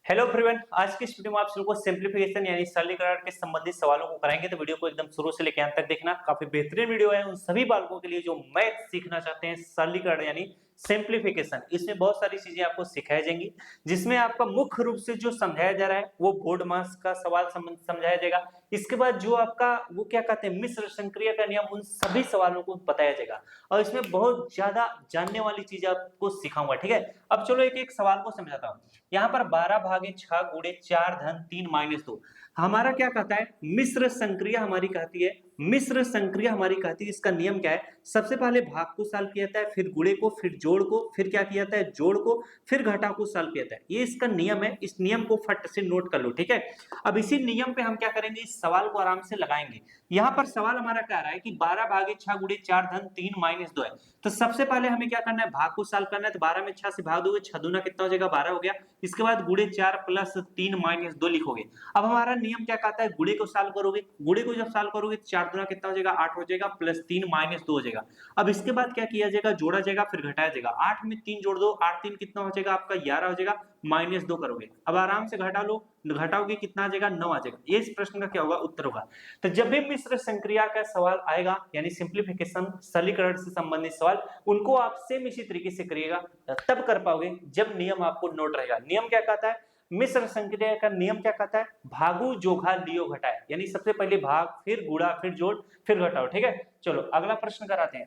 Hello everyone, आज की इस वीडियो में आप सबको सिंप्लीफिकेशन यानी सरलीकरण के संबंधित सवालों को कराएंगे। तो वीडियो को एकदम शुरू से लेकर अंत तक देखना। काफी बेहतरीन वीडियो है उन सभी बालकों के लिए जो मैथ सीखना चाहते हैं। सरलीकरण यानी सिंप्लीफिकेशन, इसमें बहुत सारी चीजें आपको सिखाई जाएंगी, जिसमें आपका मुख्य रूप से जो समझाया जा रहा है वो बोर्ड मास का सवाल समझाया जाएगा। इसके बाद जो आपका वो क्या कहते हैं मिश्र संक्रिया का नियम, उन सभी सवालों को बताया जाएगा और इसमें बहुत ज्यादा जानने वाली चीज आपको सिखाऊंगा। ठीक है, अब चलो एक एक सवाल को समझाता हूँ। यहाँ पर 12/6 गुणे 4 धन 3 माइनस 2 हमारा क्या कहता है, मिश्र संक्रिया हमारी कहती है। मिश्र संक्रिया हमारी कहती है, इसका नियम क्या है, सबसे पहले भाग को सॉल्व किया जाता है, फिर गुणे को, फिर जोड़ को, फिर क्या किया जाता है जोड़ को, फिर घटा को सॉल्व किया जाता है। ये इसका नियम है, इस नियम को फट से नोट कर लो। ठीक है, अब इसी नियम पे हम क्या करेंगे, इस सवाल को आराम से लगाएंगे। यहाँ पर सवाल हमारा क्या रहा है कि 12/6 गुणे 4 धन 3 माइनस 2 है। तो सबसे पहले हमें क्या करना है, भाग को सॉल्व करना है। तो 12 में 6 से भाग दोगे, 6 दूना कितना हो जाएगा 12 हो गया। इसके बाद गुणे 4 प्लस 3 माइनस 2 लिखोगे। अब हमारा नियम क्या कहता है, गुणे को सॉल्व करोगे, गुणे को जब सॉल्व करोगे 4 दूना कितना हो जाएगा 8 हो जाएगा, प्लस 3 माइनस 2 हो जाएगा। अब इसके बाद क्या किया जाएगा, जोड़ा जाएगा फिर घटाया जाएगा। 8 में 3 जोड़ दो, 8 3 कितना हो जाएगा आपका 11 हो जाएगा, माइनस 2 करोगे। अब आराम से घटा लो, घटाओगे कितना आ जाएगा 9 आ जाएगा। ये इस प्रश्न का क्या होगा, उत्तर होगा। तो जब भी मिश्र संक्रिया का सवाल आएगा यानी सिंप्लीफिकेशन सरलीकरण से संबंधित सवाल, उनको आप सेम इसी तरीके से करिएगा, तब कर पाओगे जब नियम आपको नोट रहेगा। नियम क्या कहता है, मिश्र संक्रिया का नियम क्या कहता है, भागु जोघा लियो घटाए, यानी सबसे पहले भाग फिर गुणा फिर जोड़ फिर घटाओ। ठीक है, चलो अगला प्रश्न कराते हैं।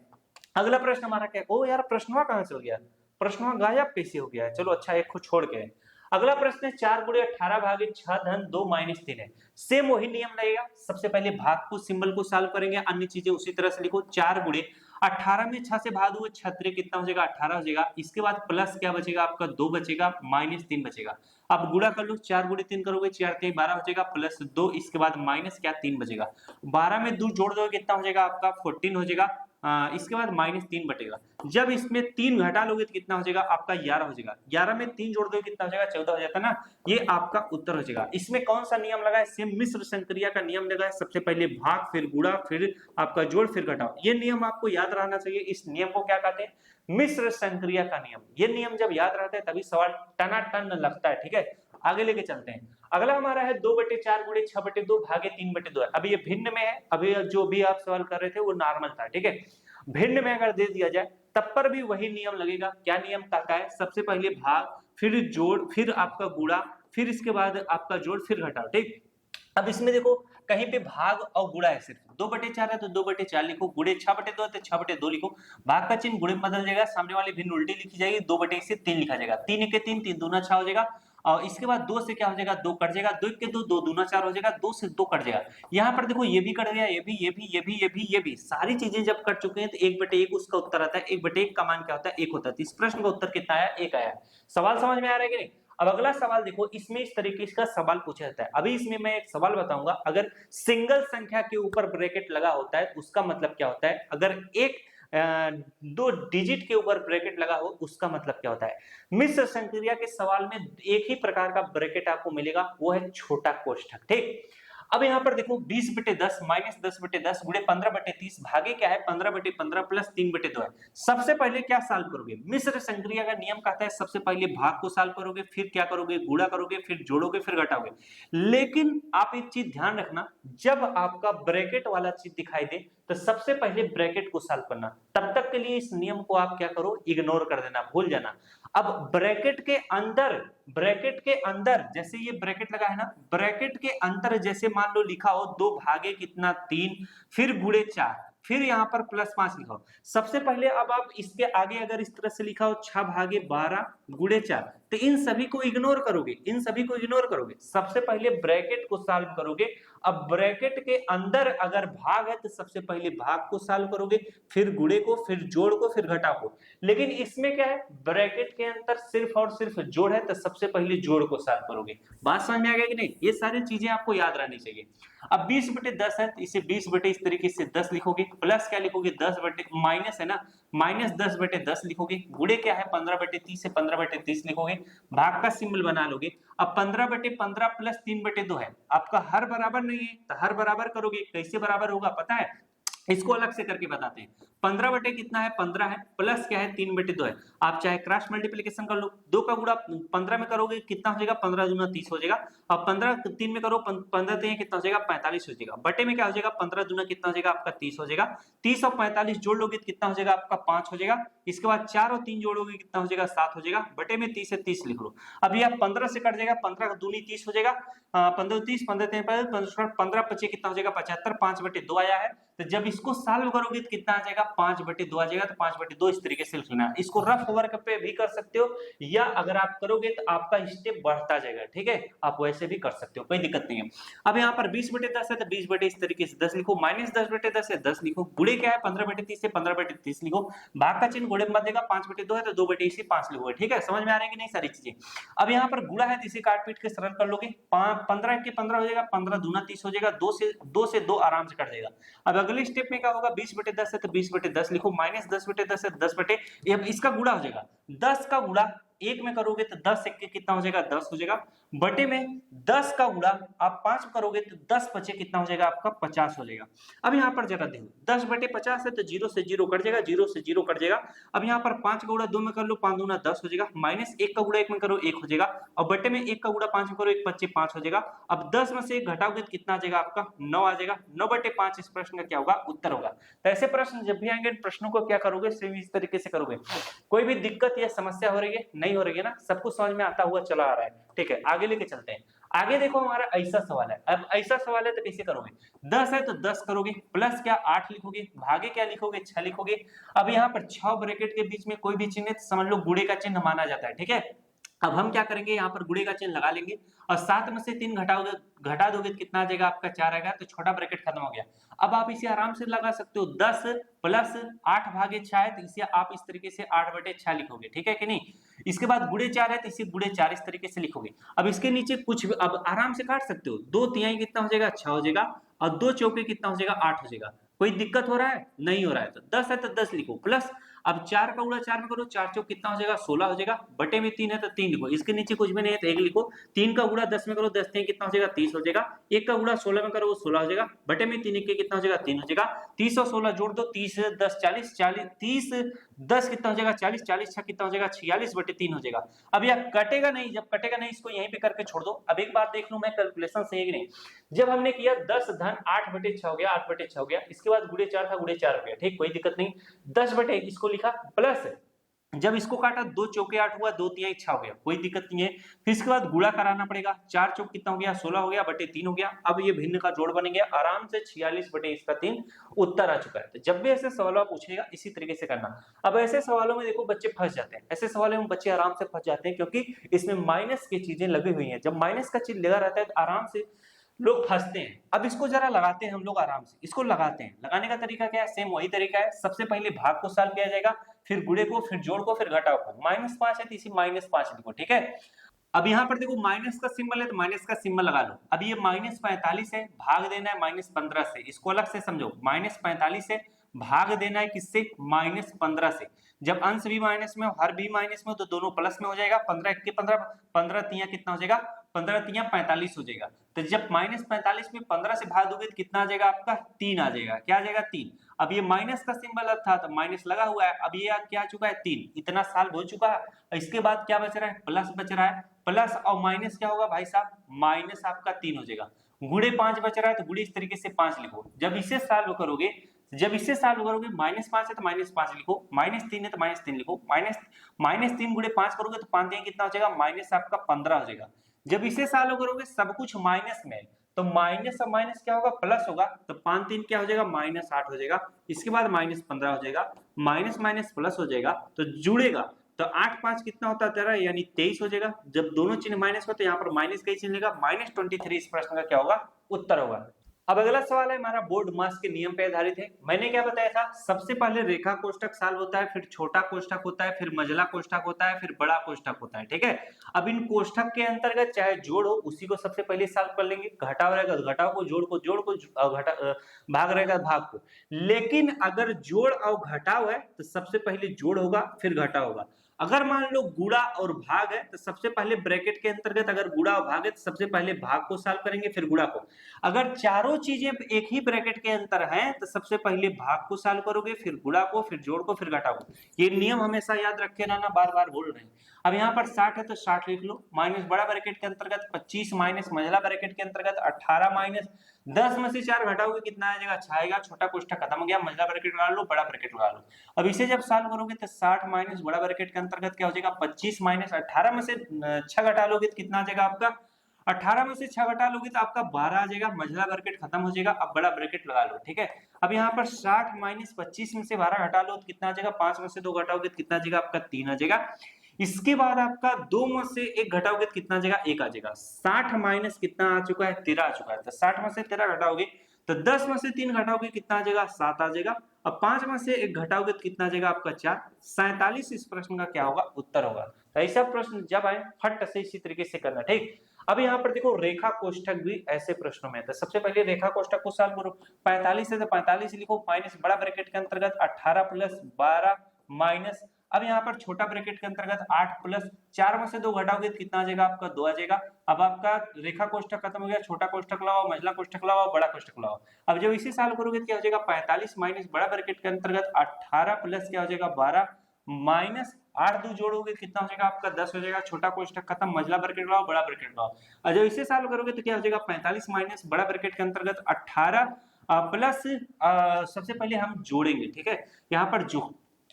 अगला प्रश्न हमारा क्या, ओ यार प्रश्नवा कहां से हो गया, प्रश्नवा गायब कैसे हो गया है। चलो अच्छा, एक को छोड़ के अगला प्रश्न है 4 गुणे 18 भागे 6 धन 2 माइनस 3 है। सेम वही नियम लगेगा, सबसे पहले भाग को सिंबल को सॉल्व करेंगे, अन्य चीजें उसी तरह से लिखो। 4 गुणे 18 में 6 से भाग दोगे 6 कितना हो जाएगा 18 हो जाएगा। इसके बाद प्लस क्या बचेगा आपका 2 बचेगा, माइनस 3 बचेगा। अब गुणा कर लो, 4 गुणे 3 करोगे 4 3 12 हो जाएगा, प्लस 2, इसके बाद माइनस क्या 3 बचेगा। 12 में 2 जोड़ दोगे कितना हो जाएगा आपका 14 हो जाएगा। इसके बाद माइनस 3 बटेगा। जब इसमें 3 घटा लोगे तो कितना हो जाएगा आपका 11 हो जाएगा। 11 में 3 जोड़ दोगे कितना हो जाएगा 14 हो जाता है ना। ये आपका उत्तर हो जाएगा। इसमें कौन सा नियम लगा है, सेम मिश्र संक्रिया का नियम लगा है। सबसे पहले भाग फिर गुणा फिर आपका जोड़ फिर घटाओ। ये नियम आपको याद रहना चाहिए। इस नियम को क्या कहते हैं, मिश्र संक्रिया का नियम। ये नियम जब याद रहता है तभी सवाल टनाटन लगता है। ठीक है, आगे लेके चलते हैं। अगला हमारा है 2/4 गुणे 6/2 भागे 3/2 है। अभी ये भिन्न में है, अभी जो भी आप सवाल कर रहे थे वो नॉर्मल था। ठीक है, भिन्न में अगर दे दिया जाए तब पर भी वही नियम लगेगा। क्या नियम कहता है, सबसे पहले भाग फिर जोड़ फिर आपका गुणा फिर इसके बाद आपका जोड़ फिर घटाओ। ठीक, अब इसमें देखो कहीं पे भाग और गुणा है, सिर्फ 2/4 है तो 2/4 लिखो, गुणे 6/2 है तो 6/2 लिखो। भाग का चिन्ह गुणे में बदल जाएगा, सामने वाली भिन्न उल्टी लिखी जाएगी, 2/1 से 3 लिखा जाएगा। 3 1 3 3 दूना 6 हो जाएगा। और इसके बाद 2 से क्या हो जाएगा 2 कट जाएगा, 2 1 2 2 दूना 4 हो जाएगा, 2 से 2 कट जाएगा। यहाँ पर देखो ये भी कट गया, ये भी ये भी ये भी ये भी ये भी सारी चीजें जब कट चुके हैं तो 1/1 उसका उत्तर आता है। 1/1 का मान क्या होता है 1 होता है। तो इस प्रश्न का उत्तर कितना आया 1 आया। सवाल समझ में आ रहा है कि नहीं। अब अगला सवाल देखो, इसमें इस तरीके का सवाल पूछा जाता है। अभी इसमें मैं एक सवाल बताऊंगा, अगर सिंगल संख्या के ऊपर ब्रैकेट लगा होता है उसका मतलब क्या होता है, अगर एक 2 डिजिट के ऊपर ब्रैकेट लगा हो उसका मतलब क्या होता है। मिश्र संक्रिया के सवाल में एक ही प्रकार का ब्रैकेट आपको मिलेगा, वो है छोटा कोष्ठक। ठीक, अब यहाँ पर देखो 20/10 माइनस 10/10 गुणे 15/30 भागे क्या है 15/15 प्लस 3/2 है। सबसे पहले क्या सॉल्व करोगे, मिश्र संक्रिया का नियम कहता है सबसे पहले भाग को सॉल्व करोगे, फिर क्या करोगे गुणा करोगे, फिर जोड़ोगे, फिर घटाओगे। लेकिन आप एक चीज ध्यान रखना, जब आपका ब्रैकेट वाला चीज दिखाई दे तो सबसे पहले ब्रैकेट को सॉल्व करना। तब तक के लिए इस नियम को आप क्या करो, इग्नोर कर देना, भूल जाना। अब ब्रैकेट के अंदर जैसे ये ब्रैकेट लगा है ना, ब्रैकेट के अंदर जैसे मान लो लिखा हो 2 भागे कितना 3 फिर गुणे 4 फिर यहाँ पर प्लस 5 लिखा हो। सबसे पहले अब आप इसके आगे अगर इस तरह से लिखा हो 6 भागे 12 गुणे 4, तो इन सभी को इग्नोर करोगे, इन सभी को इग्नोर करोगे। सबसे पहले ब्रैकेट को सॉल्व करोगे। अब ब्रैकेट के अंदर अगर भाग है तो सबसे पहले भाग को सॉल्व करोगे, फिर गुणे को, फिर जोड़ को, फिर घटाव को। लेकिन इसमें क्या है, ब्रैकेट के अंदर सिर्फ और सिर्फ जोड़ है तो सबसे पहले जोड़ को सॉल्व करोगे। बात समझ में आ गया कि नहीं। ये सारी चीजें आपको याद रहनी चाहिए। अब 20/10 है तो इसे 20 इस तरीके से 10 लिखोगे, प्लस क्या लिखोगे 10 माइनस है ना, माइनस 10/10 लिखोगे। गुणे क्या है 15/30 से 15/30 लिखोगे, भाग का सिंबल बना लोगे। अब 15/15 प्लस 3/2 है, आपका हर बराबर नहीं है तो हर बराबर करोगे। कैसे बराबर होगा पता है, इसको अलग से करके बताते हैं। 15 बटे कितना है, 15 है, प्लस क्या है 3 बटे 2 है। आप चाहे क्रॉस मल्टीप्लिकेशन कर लो, 2 का गुणा 15 में करोगे कितना हो जाएगा, 15 दूना 30 हो जाएगा। अब 15 3 में करो, 15 3 कितना हो जाएगा, 45 हो जाएगा। बटे में क्या हो जाएगा, 15 दूना कितना हो जाएगा आपका 30 हो जाएगा। 30 और 45 जोड़ लोगे तो कितना हो जाएगा आपका 5 हो जाएगा। इसके बाद 4 और 3 जोड़ोगे कितना हो जाएगा 7 हो जाएगा। बटे में 30 है, 30 लिख लो। अब ये 15 से कट जाएगा, 15 दूनी 30 हो जाएगा, 15 30 15 15 25 कितना हो जाएगा 75, 5 बटे 2 आया है। तो जब इसको सॉल्व करोगे तो कितना आ जाएगा, 5 बटे 2 आ जाएगा। तो 5 बटे 2 इस तरीके से लिख लेना। इसको रफ वर्क पे भी कर सकते हो, या अगर आप करोगे तो आपका स्टेप बढ़ता जाएगा, ठीक है। आप वैसे भी कर सकते हो, कोई दिक्कत नहीं है। अब यहाँ पर 20 बटे 10 है तो 20 बटे इस तरीके से 10 लिखो, माइनस 10 बटे 10 है 10 लिखो। गुणे क्या है 15 बटे 30 है 15 बटे 30 लिखो। भाग का चिन्ह गुणे में मत देगा, 5 बटे 2 है तो 2 बटे इसी 5 लिखोगे, ठीक है। समझ में आ रही है कि नहीं सारी चीजें। अब यहाँ पर गुणा है तो इसे काट पीट के सरल कर लोगे, 15 के 15 हो जाएगा, 15 दूना 30 हो जाएगा, 2 से 2 आराम से कट जाएगा। अब अगले स्टेप में क्या होगा, 20 बटे 10 है तो 20 बटे 10 लिखो, माइनस 10 बटे 10 है 10 बटे, अब इसका गुणा हो जाएगा, 10 का गुणा 1 में करोगे तो 10 1 के कितना हो जाएगा 10 हो जाएगा। बटे में 10 का गुणा आप 5 करोगे तो 10 बचे कितना हो जाएगा आपका 50 हो जाएगा। अब यहाँ पर जरा देखो, 10 बटे 50 है तो 0 से 0 कट जाएगा, 0 से 0 कट जाएगा। अब यहाँ पर 5 का गुणा 2 में कर लो, 5 दूना 10 हो जाएगा, माइनस 1 का गुणा 1 में करो 1 हो जाएगा। और बटे में 1 का गुणा 5 में करो 1 25 5 हो जाएगा। अब 10 में से 1 घटाओगे तो कितना आ जाएगा आपका 9 आ जाएगा। 9 बटे 5 इस प्रश्न का क्या होगा, उत्तर होगा। तो ऐसे प्रश्न जब भी आएंगे, प्रश्नों को क्या करोगे, सेम इस तरीके से करोगे। कोई भी दिक्कत या समस्या हो रही है, नहीं हो रही है ना, सब कुछ समझ में आता हुआ चला आ रहा है, ठीक है। आगे लेके चलते हैं। आगे देखो हमारा ऐसा सवाल है। अब ऐसा सवाल है तो कैसे करोगे, 10 है तो 10 करोगे, प्लस क्या 8 लिखोगे, भागे क्या लिखोगे 6 लिखोगे। अब यहाँ पर 6 ब्रैकेट के बीच में कोई भी चिन्ह है तो समझ लो गुणे का चिन्ह माना जाता है, ठीक है। अब हम क्या करेंगे, यहाँ पर गुणे का चिन्ह लगा लेंगे और 7 में से 3 घटा दोगे तो कितना आ जाएगा आपका 4 आएगा। तो छोटा ब्रैकेट खत्म हो गया। अब आप इसे आराम से लगा सकते हो, 10 प्लस 8 भागे 6 है तो इसे आप इस तरीके से 8 बटे 6 लिखोगे, ठीक है कि नहीं। इसके बाद गुणे 4 है तो इसे गुणे 4 इस तरीके से लिखोगे। अब इसके नीचे कुछ अब आराम से काट सकते हो, 2 तिहाई कितना हो जाएगा 6 हो जाएगा, और 2 चौके कितना हो जाएगा 8 हो जाएगा। कोई दिक्कत हो रहा है, नहीं हो रहा है। तो 10 है तो 10 लिखो, प्लस अब 4 का गुणा 4 में करो, 4 चौक कितना हो जाएगा 16 हो जाएगा। बटे में 3 है तो 3 लिखो, इसके नीचे कुछ भी नहीं है तो 1 लिखो। 3 का गुणा 10 में करो, 10 3 कितना हो जाएगा 30 हो जाएगा। 1 का गुणा 16 में करो, वो 16 हो जाएगा। बटे में 3 1 कितना हो जाएगा 3 हो जाएगा। 30 और 16 जोड़ दो, 30 10 40 40 30 10 कितना हो जाएगा 40 40 6 कितना हो जाएगा 46 बटे 3 हो जाएगा। अब यह कटेगा नहीं, जब कटेगा नहीं इसको यहीं पे करके छोड़ दो। अब एक बात देख लूं मैं, कैलकुलेशन सही है कि नहीं। जब हमने किया 10 धन 8 बटे 6 हो गया, 8 बटे 6 हो गया, इसके बाद गुणे 4 था गुणे 4 हो गया, ठीक, कोई दिक्कत नहीं। 10 बटे इसको लिखा, प्लस जब इसको काटा 2 चौके 8 हुआ, 2 तिहाई 6 हो गया, कोई दिक्कत नहीं है। फिर इसके बाद गुणा कराना पड़ेगा, 4 चौक कितना हो गया 16 हो गया, बटे 3 हो गया। अब ये भिन्न का जोड़ बन गया आराम से 46 बटे इसका 3 उत्तर आ चुका है। तो जब भी ऐसे सवाल पूछेगा इसी तरीके से करना। अब ऐसे सवालों में देखो बच्चे फंस जाते हैं, ऐसे सवालों में बच्चे आराम से फंस जाते हैं, क्योंकि इसमें माइनस की चीजें लगी हुई हैं। जब माइनस का चिन्ह लगा रहता है तो आराम से लोग फंसते हैं। अब इसको जरा लगाते हैं हम लोग आराम से, इसको लगाते हैं। लगाने का तरीका क्या है, सेम वही तरीका है। सबसे पहले भाग को सॉल्व किया जाएगा, फिर गुणे को, फिर जोड़ को, फिर घटाव को। -5 है तो इसी -5 लिखो, ठीक है। अब यहाँ पर देखो माइनस का सिंबल है तो माइनस का सिंबल लगा लो। अब ये -45 है, भाग देना है -15 से, इसको अलग से समझो। -45 है, भाग देना है किससे, -15 से। जब अंश भी माइनस में हो, हर भी माइनस में हो, तो दोनों प्लस में हो जाएगा। 15 1 के 15, 15 तिया कितना हो जाएगा, 15 तिया 45 हो जाएगा। तो जब -45 में 15 से भाग दोगे तो कितना आ जाएगा आपका 3 आ जाएगा। क्या आ जाएगा 3। अब ये माइनस का सिंबल था तो माइनस लगा हुआ है, अब ये क्या आ चुका है 3। इतना साल हो चुका है। इसके बाद क्या बच रहा है, प्लस बच रहा है। प्लस और माइनस क्या होगा भाई साहब, माइनस आपका 3 हो जाएगा। गुणे 5 बच रहा है तो गुणे इस तरीके से 5 लिखो। जब इसे सॉल्व करोगे, -5 है तो -5 लिखो, -3 है तो -3 लिखो। -3 गुणे 5 करोगे तो 5 कितना हो जाएगा, माइनस आपका 15 हो जाएगा। जब इसे सॉल्व करोगे सब कुछ माइनस में, तो माइनस और माइनस क्या होगा, प्लस होगा। तो 5 3 क्या हो जाएगा, -8 हो जाएगा। इसके बाद -15 हो जाएगा, माइनस माइनस प्लस हो जाएगा तो जुड़ेगा। तो 8 5 कितना होता है तेरा, यानी 23 हो जाएगा। जब दोनों चिन्ह माइनस हो तो यहाँ पर माइनस का ही चिन्ह लेगा, -23 इस प्रश्न का क्या होगा, उत्तर होगा। अब अगला सवाल है हमारा बोर्ड मास के नियम पे आधारित है। मैंने क्या बताया था, सबसे पहले रेखा कोष्ठक सॉल्व होता है, फिर छोटा कोष्ठक होता है, फिर मझला कोष्ठक होता है, फिर बड़ा कोष्ठक होता है, ठीक है। अब इन कोष्ठक के अंतर्गत चाहे जोड़ हो उसी को सबसे पहले सॉल्व कर लेंगे, घटाव रहेगा तो घटाव को, जोड़ को जोड़ को, भाग रहेगा भाग को। लेकिन अगर जोड़ और घटाव है तो सबसे पहले जोड़ होगा फिर घटाव होगा। अगर मान लो गुणा और भाग है तो सबसे पहले ब्रैकेट के अंतर्गत अगर गुणा और भाग है तो सबसे पहले भाग को सॉल्व करेंगे फिर गुणा को। अगर चारों चीजें एक ही ब्रैकेट के अंतर हैं तो सबसे पहले भाग को सॉल्व करोगे फिर गुणा को फिर जोड़ को फिर घटा को। ये नियम हमेशा याद रखे रहना, बार बार बोल रहे हैं। अब यहाँ पर 60 है तो 60 लिख लो, माइनस बड़ा ब्रैकेट के अंतर्गत 25 माइनस मझला ब्रैकेट के अंतर्गत 18 माइनस 10 में से 4 घटाओगे कितना आ जाएगा, 6 आएगा। छोटा कोष्ठक खत्म हो गया, मझला ब्रैकेट लगा लो, बड़ा ब्रैकेट लगा लो। अब इसे जब सॉल्व करोगे तो 60 माइनस बड़ा ब्रैकेट के अंतर्गत क्या हो जाएगा, 25 माइनस 18 में से 6 घटा लोगे तो कितना आ जाएगा आपका, 18 में से 6 घटा लोगे तो आपका 12 आ जाएगा। मझला ब्रैकेट खत्म हो जाएगा, अब बड़ा ब्रैकेट लगा लो, ठीक है। अब यहाँ पर 60 माइनस 25 में से 12 घटा लो तो कितना आ जाएगा, 5 में से 2 घटाओगे तो कितना आ जाएगा आपका 3 आ जाएगा। इसके बाद आपका 2 में से 1 घटाओगे तो कितना आ जाएगा, 1 आ जाएगा। 60 माइनस कितना आ चुका है, 13 आ चुका है। तो 60 में से 13 घटाओगे तो 10 में से 3 घटाओगे कितना आ जाएगा, 7 आ जाएगा। अब 5 में से 1 घटाओगे तो कितना आ जाएगा आपका 4। 47 इस प्रश्न का क्या होगा, उत्तर होगा। तो ऐसा प्रश्न जब आए फट से इसी तरीके से करना, ठीक। अब यहाँ पर देखो रेखा कोष्ठक भी ऐसे प्रश्नों में है। तो सबसे पहले रेखा कोष्ठक को सॉल्व करो। 45 है तो 45 लिखो, माइनस बड़ा ब्रैकेट के अंतर्गत 18 प्लस 12 माइनस, अब यहाँ पर छोटा ब्रैकेट के अंतर्गत 8 प्लस 4 में से 2 घटाओगे तो कितना आ जाएगा आपका 2 आ जाएगा। अब आपका रेखा कोष्ठक खत्म हो गया, छोटा कोष्ठक लगाओ, मझला कोष्ठक लगाओ, बड़ा कोष्ठक लगाओ। अब जब इसे सॉल्व करोगे तो क्या हो जाएगा, 45 माइनस बड़ा ब्रैकेट के अंतर्गत 18 प्लस क्या हो जाएगा 12 माइनस 8 2 जोड़ोगे कितना हो जाएगा आपका 10 हो जाएगा। छोटा कोष्ठक खत्म, मझला ब्रैकेट लगाओ, बड़ा ब्रैकेट लगाओ। और जब इसे सॉल्व करोगे तो क्या हो जाएगा, 45 माइनस बड़ा ब्रैकेट के अंतर्गत 18 प्लस सबसे पहले हम जोड़ेंगे, ठीक है। यहाँ पर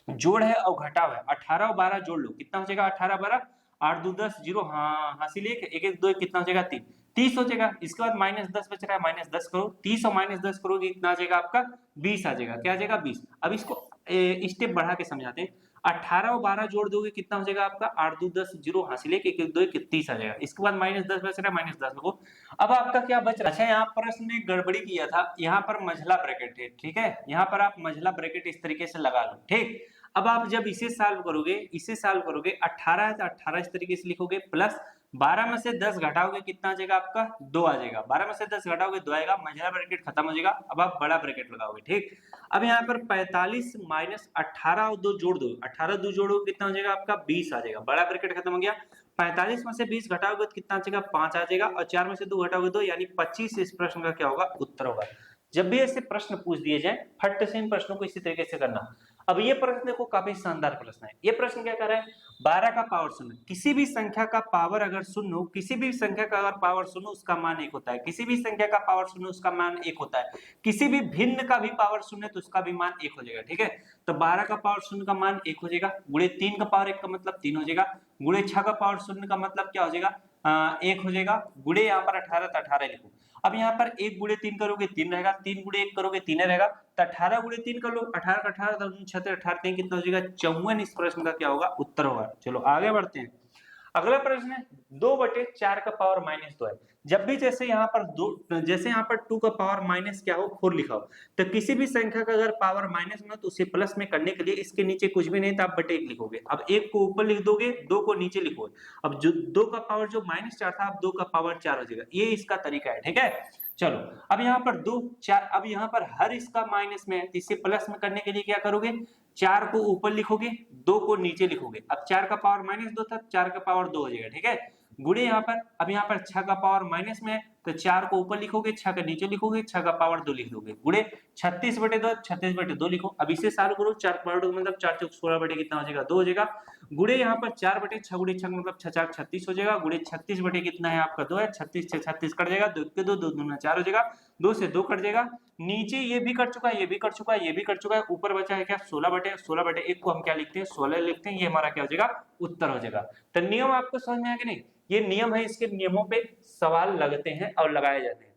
जोड़ है और घटाव है, 18 और 12 जोड़ लो कितना हो जाएगा, 18 12 8 2 10 0, हाँ हासिल 1 1 2 कितना हो जाएगा 3 30 हो जाएगा। इसके बाद माइनस 10 बच रहा है, माइनस 10 करो, 30 और माइनस 10 करोगे कितना आ जाएगा आपका 20 आ जाएगा। क्या आ जाएगा 20। अब इसको स्टेप बढ़ा के समझाते हैं। 18 और 12 जोड़ दोगे कितना हो जाएगा आपका 8 2 10 0 हासिल 1 1 2 30 आ जाएगा। इसके बाद माइनस 10 बच रहा है, माइनस 10 लगो। अब आपका क्या बच रहा है, अच्छा यहाँ प्रश्न में गड़बड़ी किया था, यहाँ पर मझला ब्रैकेट है, ठीक है। यहाँ पर आप मझला ब्रैकेट इस तरीके से लगा लो, ठीक। अब आप जब इसे सॉल्व करोगे 18 है तो 18 इस तरीके से लिखोगे, प्लस 12 में से 10 घटाओगे कितना आ जाएगा आपका 2 आ जाएगा। 12 में से 10 घटाओगे 2 आएगा, मझला ब्रैकेट खत्म हो जाएगा। अब आप बड़ा ब्रैकेट लगाओगे, ठीक। अब यहाँ पर 45 माइनस 18 और 2 जोड़ दो, 18 2 जोड़ोगे कितना हो जाएगा आपका 20 आ जाएगा। बड़ा ब्रैकेट खत्म हो गया। 45 में से 20 घटाओगे तो कितना आ जाएगा 5 आ जाएगा, और 4 में से 2 घटाओगे 2 यानी 25 इस प्रश्न का क्या होगा, उत्तर होगा। जब भी ऐसे प्रश्न पूछ दिए जाए फट से इन प्रश्नों को इसी तरीके से करना। अब ये प्रश्न देखो काफी शानदार प्रश्न है। ये प्रश्न क्या कर रहा है, 12 का पावर शून्य, किसी भी संख्या का पावर अगर शून्य हो, किसी भी संख्या का अगर पावर शून्य उसका मान 1 होता है, किसी भी संख्या का पावर शून्य उसका मान 1 होता है, किसी भी भिन्न का भी पावर शून्य तो उसका भी मान 1 हो जाएगा, ठीक है। तो 12 का पावर शून्य का मान 1 हो जाएगा, गुणे 3 का पावर 1 का मतलब 3 हो जाएगा, गुणे 6 का पावर शून्य का मतलब क्या हो जाएगा 1 हो जाएगा, गुणे यहाँ पर 18 तो 18 लिखो। अब यहाँ पर 1 गुणे 3 करोगे 3 रहेगा, 3 गुणे 1 करोगे 3 रहेगा, तो 18 गुणे 3 कर लो, 18 का 18 6 18 3 कितना हो जाएगा 54 इस प्रश्न का क्या होगा, उत्तर होगा। चलो आगे बढ़ते हैं। अगला प्रश्न है 2/4 का पावर -2 है। जब भी जैसे यहाँ पर 2 का पावर माइनस क्या हो 4 लिखा हो, तो किसी भी संख्या का अगर पावर माइनस में हो तो उसे प्लस में करने के लिए इसके नीचे कुछ भी नहीं तो आप बटे 1 लिखोगे। अब 1 को ऊपर लिख दोगे, 2 को नीचे लिखोगे। अब जो 2 का पावर जो -4 था, अब 2 का पावर 4 हो जाएगा। ये इसका तरीका है, ठीक है। चलो अब यहाँ पर 2 4, अब यहाँ पर हर इसका माइनस में है, इसे प्लस में करने के लिए क्या करोगे, 4 को ऊपर लिखोगे, 2 को नीचे लिखोगे। अब 4 का पावर -2 था, 4 का पावर 2 हो जाएगा, ठीक है। गुणे यहाँ पर, अब यहाँ पर 6 का पावर माइनस में है तो 4 को ऊपर लिखोगे, 6 का नीचे लिखोगे, 6 का पावर 2 लिख दोगे, गुणे 36/2 36/2 लिखो। अब इसे सॉल्व करो, 4 पावर 2 मतलब 4 चौक 16 बटे कितना हो जाएगा 2 हो जाएगा, गुणे यहाँ पर 4/6 गुणे 6 मतलब 6 4 36 हो जाएगा, गुणे 36 बटे कितना है आपका 2 है, 36 से 36 कट जाएगा, 2 के 2 2 दूना 4 हो जाएगा, 2 से 2 कट जाएगा। नीचे ये भी कट चुका है, ये भी कट चुका है, ये भी कट चुका है, ऊपर बचा है क्या 16/1 को हम क्या लिखते हैं 16 लिखते हैं, ये हमारा क्या हो जाएगा उत्तर हो जाएगा। तो नियम आपको समझ में आया कि नहीं, ये नियम है, इसके नियमों पे सवाल लगते हैं और लगाए जाते हैं।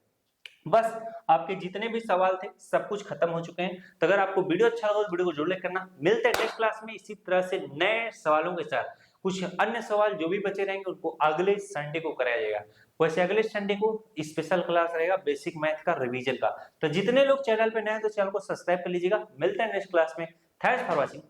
बस आपके जितने भी सवाल थे सब कुछ खत्म हो चुके हैं। तो अगर आपको वीडियो अच्छा लगा तो वीडियो को जरूर लाइक करना। मिलते हैं नेक्स्ट क्लास में इसी तरह से नए सवालों के साथ। कुछ अन्य सवाल जो भी बचे रहेंगे उनको अगले संडे को कराया जाएगा। वैसे अगले संडे को स्पेशल क्लास रहेगा बेसिक मैथ का रिवीजन का। तो जितने लोग चैनल पे नए हैं तो चैनल को सब्सक्राइब कर लीजिएगा। मिलते हैं नेक्स्ट क्लास में। Thanks for watching.